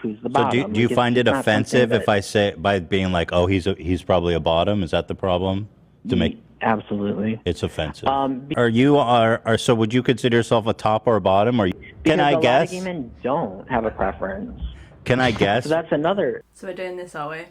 who's the So bottom. do you Like, find it it's not offensive something if I say by being like, oh, he's probably a bottom? Is that the problem? To make absolutely. it's offensive. Are so? Would you consider yourself a top or a bottom? Or can I Because a lot of guess? gay men don't have a preference. Can I guess? So that's another. So we're doing this, are we?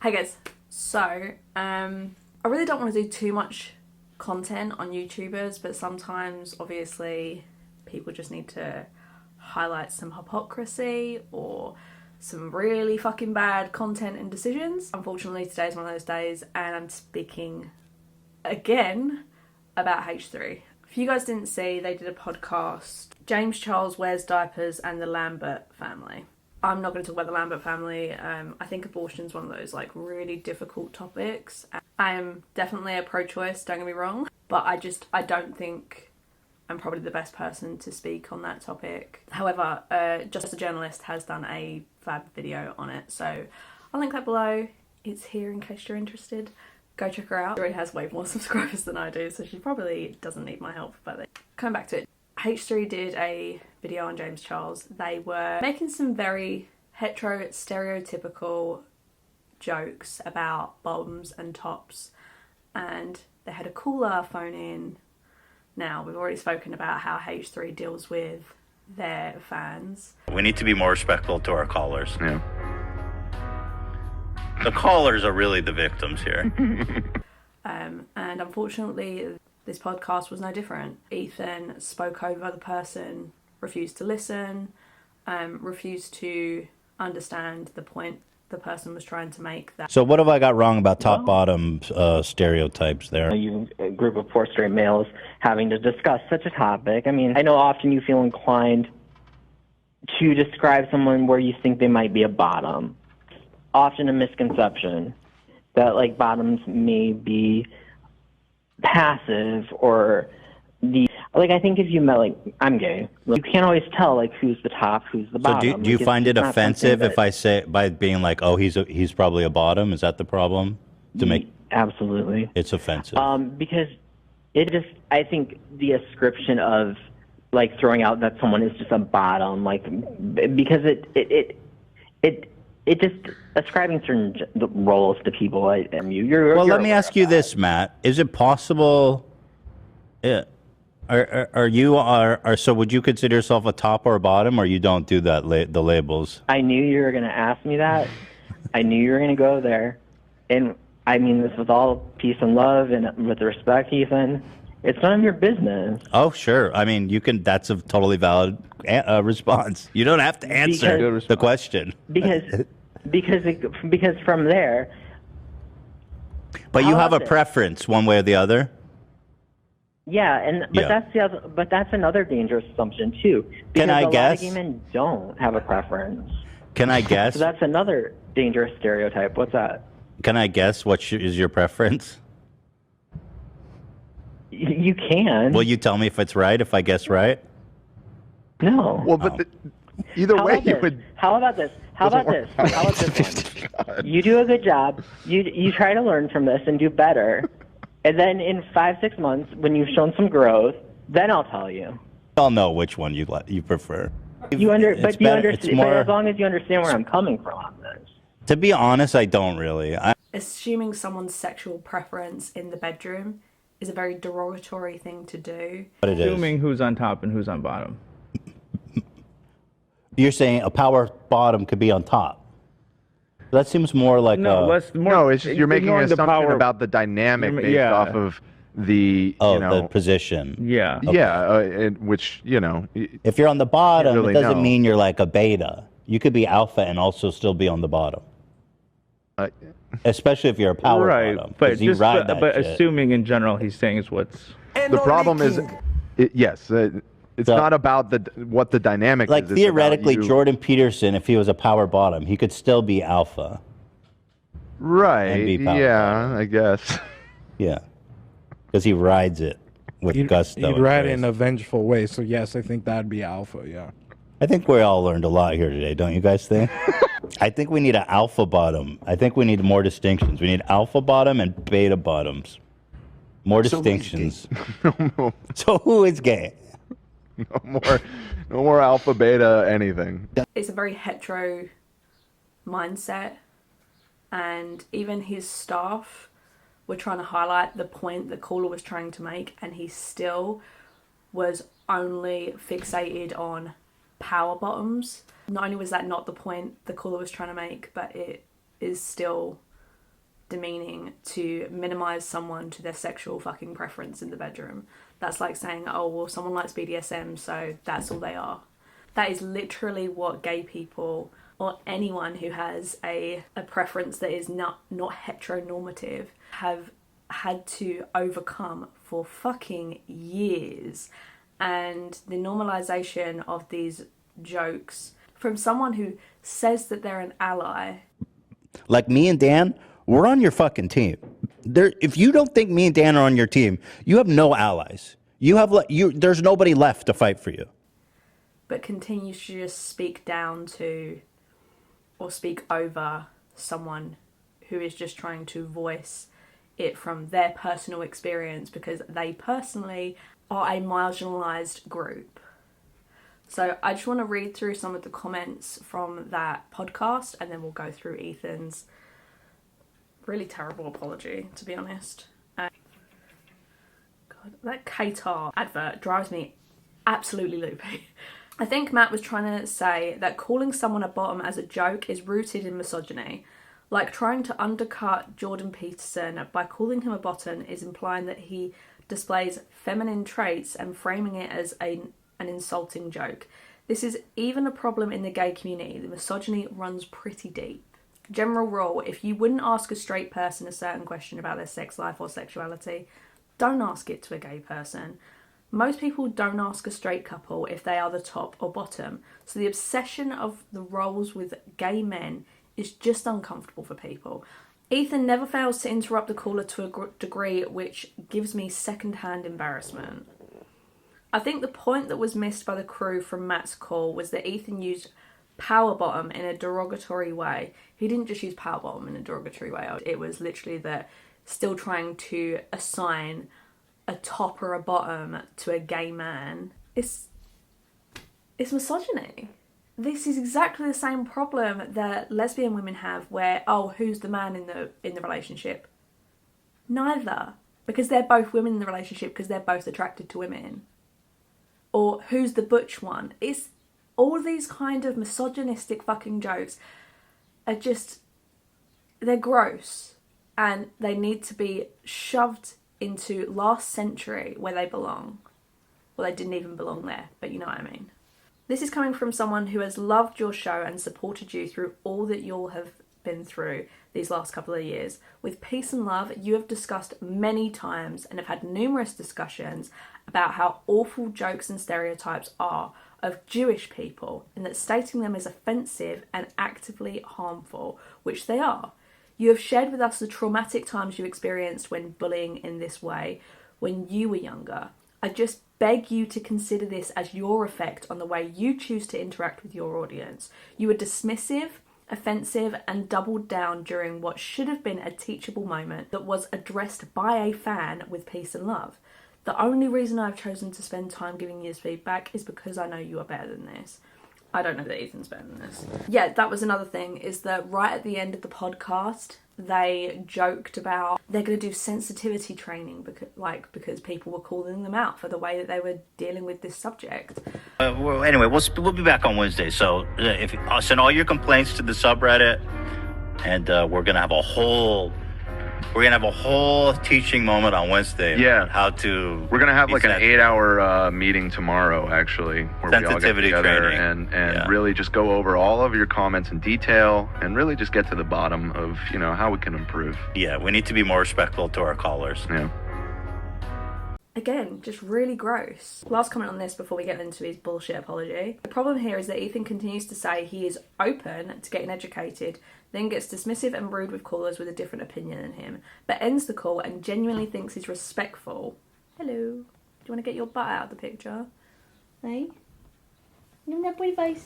Hey guys. So, I really don't want to do too much content on YouTubers, but sometimes, obviously, people just need to highlight some hypocrisy or some really fucking bad content and decisions. Unfortunately, today's one of those days, and I'm speaking again about H3. If you guys didn't see, they did a podcast, James Charles Wears Diapers and the Lambert Family. I'm not going to talk about the Lambert family. I think abortion's one of those like really difficult topics. I am definitely a pro-choice, don't get me wrong, but I don't think I'm probably the best person to speak on that topic. However, Just a Journalist has done a fab video on it, so I'll link that below. It's here in case you're interested. Go check her out. She already has way more subscribers than I do, so she probably doesn't need my help. But coming back to it, H3 did a video on James Charles. They were making some very hetero stereotypical jokes about bottoms and tops, and they had a caller phone in. Now, we've already spoken about how H3 deals with their fans. We need to be more respectful to our callers. Yeah. The callers are really the victims here. And unfortunately, this podcast was no different. Ethan spoke over the person, refused to listen, refused to understand the point the person was trying to make. That So what have I got wrong about top-bottom stereotypes there? A group of 4 straight males having to discuss such a topic. I mean, I know often you feel inclined to describe someone where you think they might be a bottom. Often a misconception that like bottoms may be passive or I think if you met like I'm gay, you can't always tell like who's the top, who's the bottom. So do you find it offensive if I say by being like, oh, he's probably a bottom? Is that the problem? To make absolutely, it's offensive. Because I think the ascription of like throwing out that someone is just a bottom, like because it just ascribing certain roles to people. Let me ask you this, Matt: is it possible? So would you consider yourself a top or a bottom, or you don't do that the labels? I knew you were going to ask me that. I knew you were going to go there, and I mean this with all peace and love and with respect, Ethan. It's none of your business. Oh, sure. I mean, you can. That's a totally valid response. You don't have to answer the question because from there. But you have a preference, one way or the other. Yeah, but that's another dangerous assumption too. Can I guess? A lot of gay men don't have a preference. Can I guess? So that's another dangerous stereotype. What's that? Can I guess what is your preference? You can. Will you tell me if it's right? If I guess right? No. Well, but either way, you would. How about this? How about this? How about this one? You do a good job. You try to learn from this and do better. And then in 5-6 months, when you've shown some growth, then I'll tell you. I'll know which one you prefer. But as long as you understand where I'm coming from on this. To be honest, I don't really. Assuming someone's sexual preference in the bedroom is a very derogatory thing to do. But it is. Assuming who's on top and who's on bottom. You're saying a power bottom could be on top. That seems more like you're making an assumption about the dynamic based off of the the position. Yeah. Okay. Yeah, which if you're on the bottom, really it doesn't know. mean you're like a beta. You could be alpha and also still be on the bottom. Especially if you're a power bottom. But you ride that shit. assuming in general, he's saying is what's. The problem is, it's not about what the dynamic like is. It's theoretically, about you. Jordan Peterson, if he was a power bottom, he could still be alpha. Right. be power Yeah, I guess. Yeah. Because he rides it with gusto. He'd ride it in a vengeful way. So yes, I think that'd be alpha. Yeah. I think we all learned a lot here today, don't you guys think? I think we need an alpha bottom. I think we need more distinctions. We need alpha bottom and beta bottoms. More distinctions. So who is gay? No more alpha, beta, anything. It's a very hetero mindset, and even his staff were trying to highlight the point that caller was trying to make, and he still was only fixated on power bottoms. Not only was that not the point the caller was trying to make, but it is still demeaning to minimize someone to their sexual fucking preference in the bedroom. That's like saying, oh, well, someone likes BDSM, so that's all they are. That is literally what gay people or anyone who has a preference that is not heteronormative have had to overcome for fucking years. And the normalization of these jokes from someone who says that they're an ally. Like me and Dan, we're on your fucking team. If you don't think me and Dan are on your team, you have no allies. There's nobody left to fight for you. But continues to just speak down to or speak over someone who is just trying to voice it from their personal experience because they personally are a marginalised group. So I just want to read through some of the comments from that podcast, and then we'll go through Ethan's really terrible apology, to be honest. God, that Qatar advert drives me absolutely loopy. I think Matt was trying to say that calling someone a bottom as a joke is rooted in misogyny. Like trying to undercut Jordan Peterson by calling him a bottom is implying that he displays feminine traits and framing it as an insulting joke. This is even a problem in the gay community. The misogyny runs pretty deep. General rule, if you wouldn't ask a straight person a certain question about their sex life or sexuality, don't ask it to a gay person. Most people don't ask a straight couple if they are the top or bottom, so the obsession of the roles with gay men is just uncomfortable for people. Ethan never fails to interrupt the caller to a degree which gives me second-hand embarrassment. I think the point that was missed by the crew from Matt's call was that Ethan used power bottom in a derogatory way. He didn't just use power bottom in a derogatory way. It was literally that still trying to assign a top or a bottom to a gay man. It's misogyny. This is exactly the same problem that lesbian women have where, oh, who's the man in the relationship? Neither. Because they're both women in the relationship because they're both attracted to women. Or who's the butch one? It's all these kind of misogynistic fucking jokes are just, they're gross. And they need to be shoved into last century where they belong. Well, they didn't even belong there, but you know what I mean. This is coming from someone who has loved your show and supported you through all that you'll have been through these last couple of years. With Peace and Love, you have discussed many times and have had numerous discussions about how awful jokes and stereotypes are of Jewish people and that stating them is offensive and actively harmful, which they are. You have shared with us the traumatic times you experienced when bullying in this way when you were younger. I just beg you to consider this as your effect on the way you choose to interact with your audience. You were dismissive, offensive, and doubled down during what should have been a teachable moment that was addressed by a fan with Peace and Love. The only reason I've chosen to spend time giving you this feedback is because I know you are better than this. I don't know that Ethan's better than this. Yeah, that was another thing, is that right at the end of the podcast, they joked about they're going to do sensitivity training because people were calling them out for the way that they were dealing with this subject. Well, anyway, we'll be back on Wednesday. So if send all your complaints to the subreddit, and we're gonna have a whole teaching moment on Wednesday. Yeah, how to. We're gonna have like an 8-hour meeting tomorrow, actually, where we all get together and really just go over all of your comments in detail and really just get to the bottom of how we can improve. Yeah, we need to be more respectful to our callers. Yeah. Again, just really gross. Last comment on this before we get into his bullshit apology. The problem here is that Ethan continues to say he is open to getting educated, then gets dismissive and rude with callers with a different opinion than him, but ends the call and genuinely thinks he's respectful. Hello. Do you want to get your butt out of the picture? Hey? Give me that pretty face.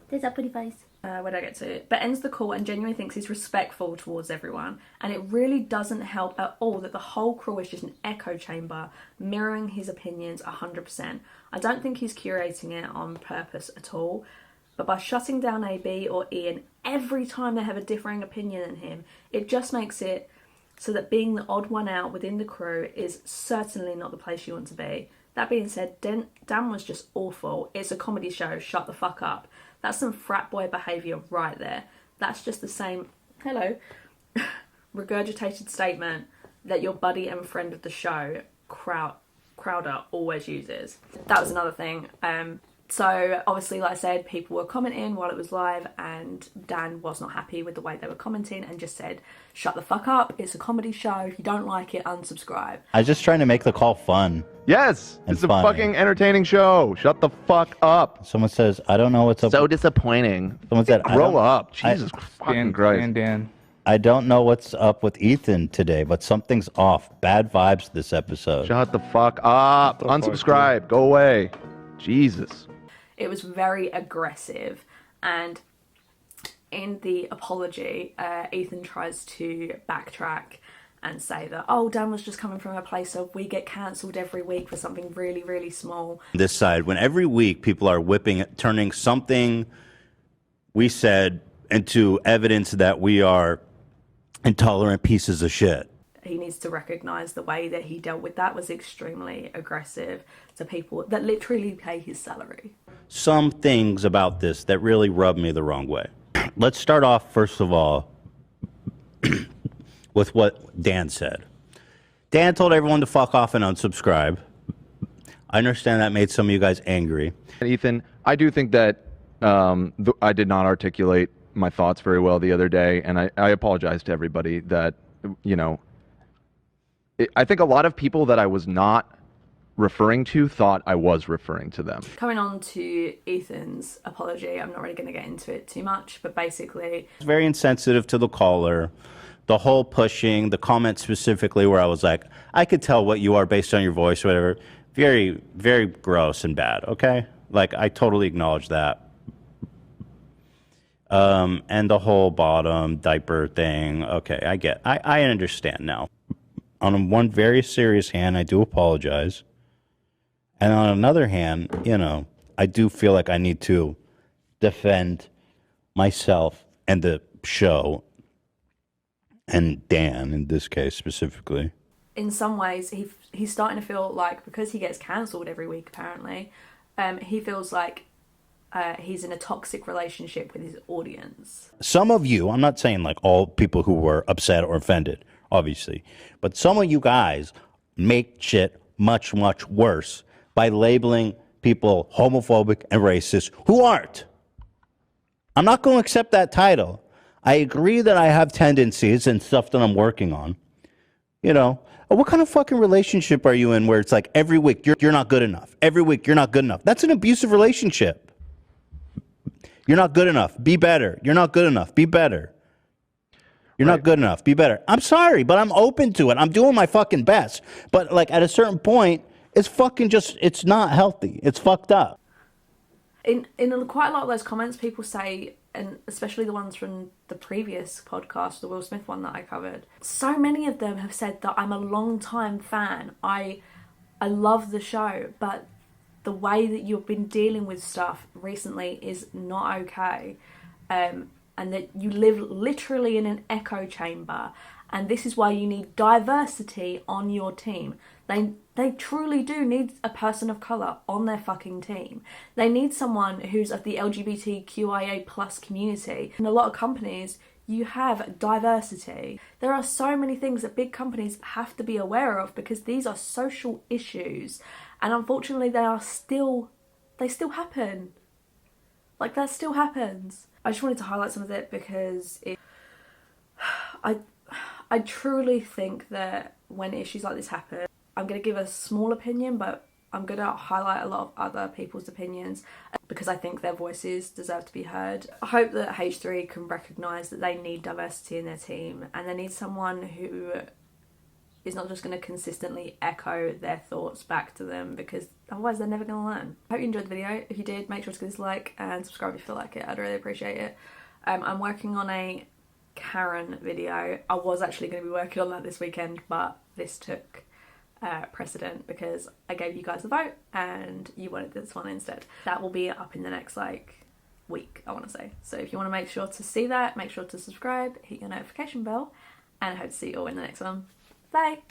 There's that pretty face. Where did I get to? But ends the call and genuinely thinks he's respectful towards everyone. And it really doesn't help at all that the whole crew is just an echo chamber, mirroring his opinions 100%. I don't think he's curating it on purpose at all. But by shutting down AB or Ian every time they have a differing opinion than him, it just makes it so that being the odd one out within the crew is certainly not the place you want to be. That being said, Dan was just awful. It's a comedy show, shut the fuck up. That's some frat boy behaviour right there. That's just the same, regurgitated statement that your buddy and friend of the show, Crowder, always uses. That was another thing. So obviously, like I said, people were commenting while it was live, and Dan was not happy with the way they were commenting and just said, shut the fuck up, it's a comedy show, if you don't like it, unsubscribe. I was just trying to make the call fun. Yes, it's a fucking entertaining show. Shut the fuck up. Someone says, I don't know what's up. So disappointing. Someone said, grow up. Jesus fucking Christ. Dan. I don't know what's up with Ethan today, but something's off. Bad vibes this episode. Shut the fuck up. Unsubscribe. Go away. Jesus. It was very aggressive, and in the apology, Ethan tries to backtrack and say that, oh, Dan was just coming from a place of we get cancelled every week for something really, really small. This side, when every week people are turning something we said into evidence that we are intolerant pieces of shit. He needs to recognise the way that he dealt with that was extremely aggressive to people that literally pay his salary. Some things about this that really rub me the wrong way. Let's start off, first of all, with what Dan said. Dan told everyone to fuck off and unsubscribe. I understand that made some of you guys angry. Ethan, I do think that I did not articulate my thoughts very well the other day, and I apologize to everybody that, I think a lot of people that I was not referring to thought I was referring to them. Coming on to Ethan's apology, I'm not really going to get into it too much, but basically... It's very insensitive to the caller. The whole pushing, the comment specifically where I was like, I could tell what you are based on your voice or whatever. Very, very gross and bad, okay? Like, I totally acknowledge that. And the whole bottom diaper thing, okay, I understand now. On one very serious hand, I do apologize. And on another hand, I do feel like I need to defend myself and the show, and Dan in this case specifically. In some ways, he's starting to feel like, because he gets cancelled every week apparently, he feels like he's in a toxic relationship with his audience. Some of you, I'm not saying like all people who were upset or offended, obviously, but some of you guys make shit much, much worse by labeling people homophobic and racist who aren't. I'm not going to accept that title. I agree that I have tendencies and stuff that I'm working on. What kind of fucking relationship are you in where it's like every week you're not good enough? Every week you're not good enough. That's an abusive relationship. You're not good enough. Be better. You're not good enough. Be better. You're not good enough. Be better. I'm sorry, but I'm open to it. I'm doing my fucking best. But like at a certain point, it's fucking it's not healthy. It's fucked up. In quite a lot of those comments, people say, and especially the ones from the previous podcast, the Will Smith one that I covered, so many of them have said that I'm a long-time fan. I love the show, but the way that you've been dealing with stuff recently is not okay. And that you live literally in an echo chamber. And this is why you need diversity on your team. They truly do need a person of colour on their fucking team. They need someone who's of the LGBTQIA plus community. In a lot of companies, you have diversity. There are so many things that big companies have to be aware of because these are social issues. And unfortunately, they still happen. Like, that still happens. I just wanted to highlight some of it because I truly think that when issues like this happen, I'm going to give a small opinion, but I'm going to highlight a lot of other people's opinions because I think their voices deserve to be heard. I hope that H3 can recognise that they need diversity in their team and they need someone who is not just going to consistently echo their thoughts back to them because otherwise they're never going to learn. I hope you enjoyed the video. If you did, make sure to give this a like and subscribe if you feel like it. I'd really appreciate it. I'm working on a Karen video. I was actually going to be working on that this weekend, but this took precedent because I gave you guys a vote and you wanted this one instead. That will be up in the next week, I want to say. So if you want to make sure to see that, make sure to subscribe, hit your notification bell, and I hope to see you all in the next one. Bye!